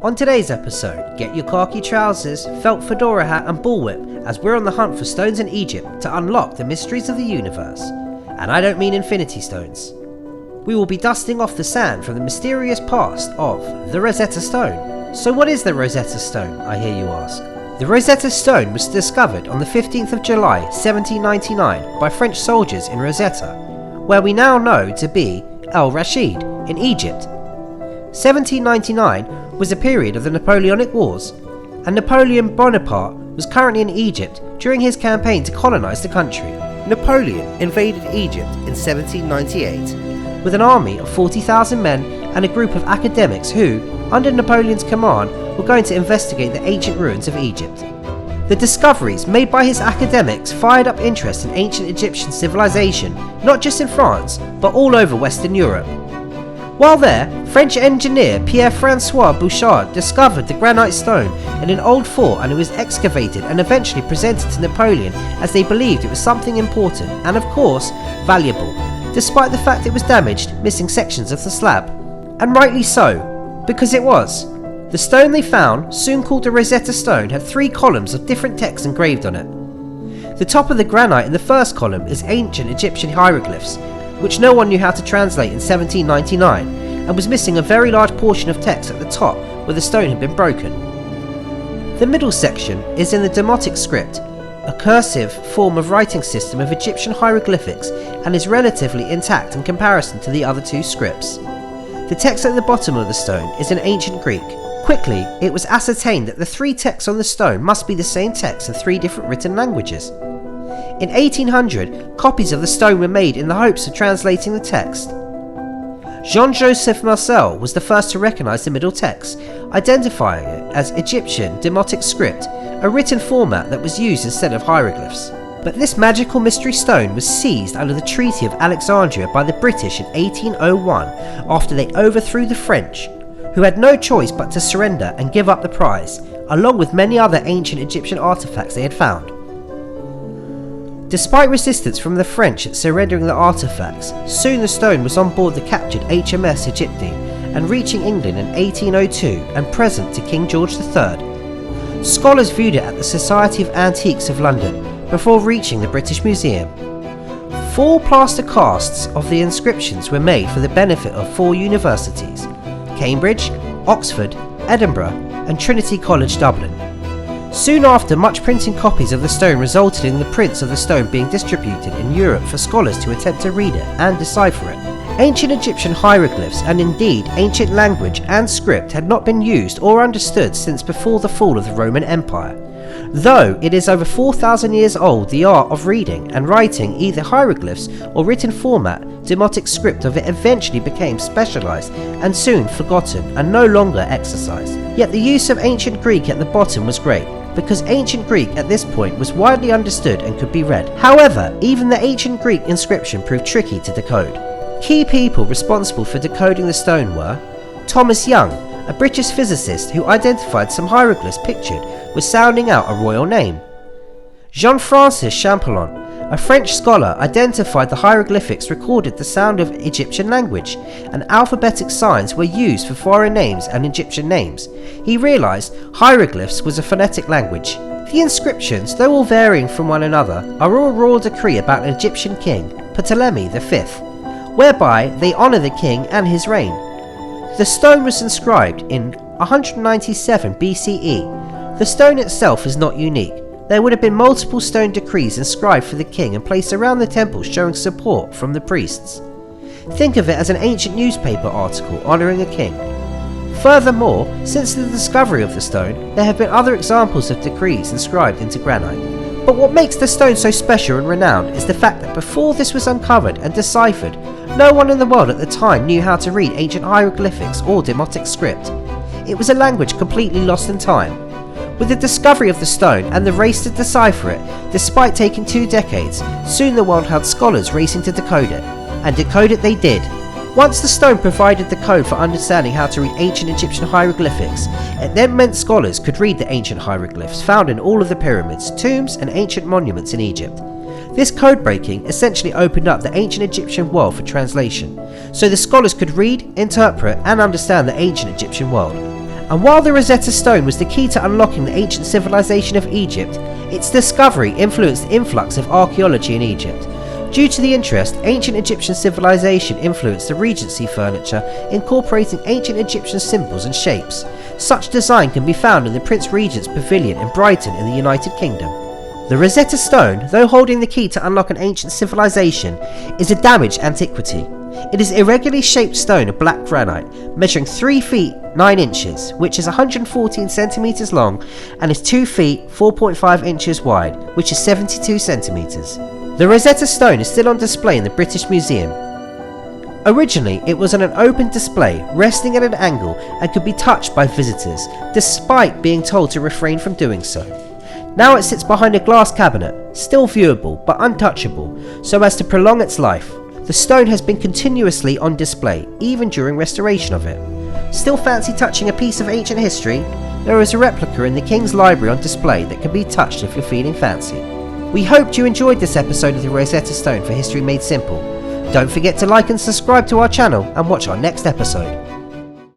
On today's episode, get your khaki trousers, felt fedora hat and bullwhip as we're on the hunt for stones in Egypt to unlock the mysteries of the universe. And I don't mean infinity stones. We will be dusting off the sand from the mysterious past of the Rosetta Stone. So what is the Rosetta Stone, I hear you ask? The Rosetta Stone was discovered on the 15th of July 1799 by French soldiers in Rosetta, where we now know to be el-Rashid in Egypt. 1799 was a period of the Napoleonic Wars, and Napoleon Bonaparte was currently in Egypt during his campaign to colonise the country. Napoleon invaded Egypt in 1798 with an army of 40,000 men and a group of academics who, under Napoleon's command, were going to investigate the ancient ruins of Egypt. The discoveries made by his academics fired up interest in ancient Egyptian civilisation, not just in France, but all over Western Europe. While there, French engineer Pierre-François Bouchard discovered the granite stone in an old fort, and it was excavated and eventually presented to Napoleon as they believed it was something important and, of course, valuable, despite the fact it was damaged, missing sections of the slab. And rightly so, because it was. The stone they found, soon called the Rosetta Stone, had 3 columns of different text engraved on it. The top of the granite in the first column is ancient Egyptian hieroglyphs, which no one knew how to translate in 1799, and was missing a very large portion of text at the top where the stone had been broken. The middle section is in the Demotic script, a cursive form of writing system of Egyptian hieroglyphics, and is relatively intact in comparison to the other 2 scripts. The text at the bottom of the stone is in ancient Greek. Quickly, it was ascertained that the 3 texts on the stone must be the same text in 3 different written languages. In 1800, copies of the stone were made in the hopes of translating the text. Jean-Joseph Marcel was the first to recognise the middle text, identifying it as Egyptian Demotic script, a written format that was used instead of hieroglyphs. But this magical mystery stone was seized under the Treaty of Alexandria by the British in 1801 after they overthrew the French, who had no choice but to surrender and give up the prize, along with many other ancient Egyptian artefacts they had found. Despite resistance from the French at surrendering the artefacts, soon the stone was on board the captured HMS Egyptine and reaching England in 1802 and present to King George III. Scholars viewed it at the Society of Antiques of London before reaching the British Museum. 4 plaster casts of the inscriptions were made for the benefit of 4 universities: Cambridge, Oxford, Edinburgh and Trinity College Dublin. Soon after, much printing copies of the stone resulted in the prints of the stone being distributed in Europe for scholars to attempt to read it and decipher it. Ancient Egyptian hieroglyphs, and indeed ancient language and script, had not been used or understood since before the fall of the Roman Empire. Though it is over 4,000 years old, the art of reading and writing either hieroglyphs or written format, Demotic script of it, eventually became specialised and soon forgotten and no longer exercised. Yet the use of ancient Greek at the bottom was great, because ancient Greek at this point was widely understood and could be read. However, even the ancient Greek inscription proved tricky to decode. Key people responsible for decoding the stone were Thomas Young, a British physicist who identified some hieroglyphs pictured with sounding out a royal name. Jean-François Champollion, a French scholar, identified the hieroglyphics recorded the sound of Egyptian language, and alphabetic signs were used for foreign names and Egyptian names. He realised hieroglyphs was a phonetic language. The inscriptions, though all varying from one another, are all a royal decree about an Egyptian king, Ptolemy V, whereby they honour the king and his reign. The stone was inscribed in 197 BCE. The stone itself is not unique. There would have been multiple stone decrees inscribed for the king and placed around the temple showing support from the priests. Think of it as an ancient newspaper article honouring a king. Furthermore, since the discovery of the stone, there have been other examples of decrees inscribed into granite. But what makes the stone so special and renowned is the fact that before this was uncovered and deciphered, no one in the world at the time knew how to read ancient hieroglyphics or Demotic script. It was a language completely lost in time. With the discovery of the stone and the race to decipher it, despite taking 2 decades, soon the world had scholars racing to decode it, and decode it they did. Once the stone provided the code for understanding how to read ancient Egyptian hieroglyphics, it then meant scholars could read the ancient hieroglyphs found in all of the pyramids, tombs and ancient monuments in Egypt. This code breaking essentially opened up the ancient Egyptian world for translation, so the scholars could read, interpret and understand the ancient Egyptian world. And while the Rosetta Stone was the key to unlocking the ancient civilization of Egypt, its discovery influenced the influx of archaeology in Egypt. Due to the interest, ancient Egyptian civilization influenced the Regency furniture, incorporating ancient Egyptian symbols and shapes. Such design can be found in the Prince Regent's Pavilion in Brighton in the United Kingdom. The Rosetta Stone, though holding the key to unlock an ancient civilization, is a damaged antiquity. It is irregularly shaped stone of black granite, measuring 3 feet 9 inches, which is 114 centimeters long, and is 2 feet 4.5 inches wide, which is 72 centimeters. The Rosetta Stone is still on display in the British Museum. Originally, it was on an open display, resting at an angle, and could be touched by visitors, despite being told to refrain from doing so. Now it sits behind a glass cabinet, still viewable but untouchable, so as to prolong its life. The stone has been continuously on display, even during restoration of it. Still fancy touching a piece of ancient history? There is a replica in the King's Library on display that can be touched if you're feeling fancy. We hoped you enjoyed this episode of the Rosetta Stone for History Made Simple. Don't forget to like and subscribe to our channel and watch our next episode.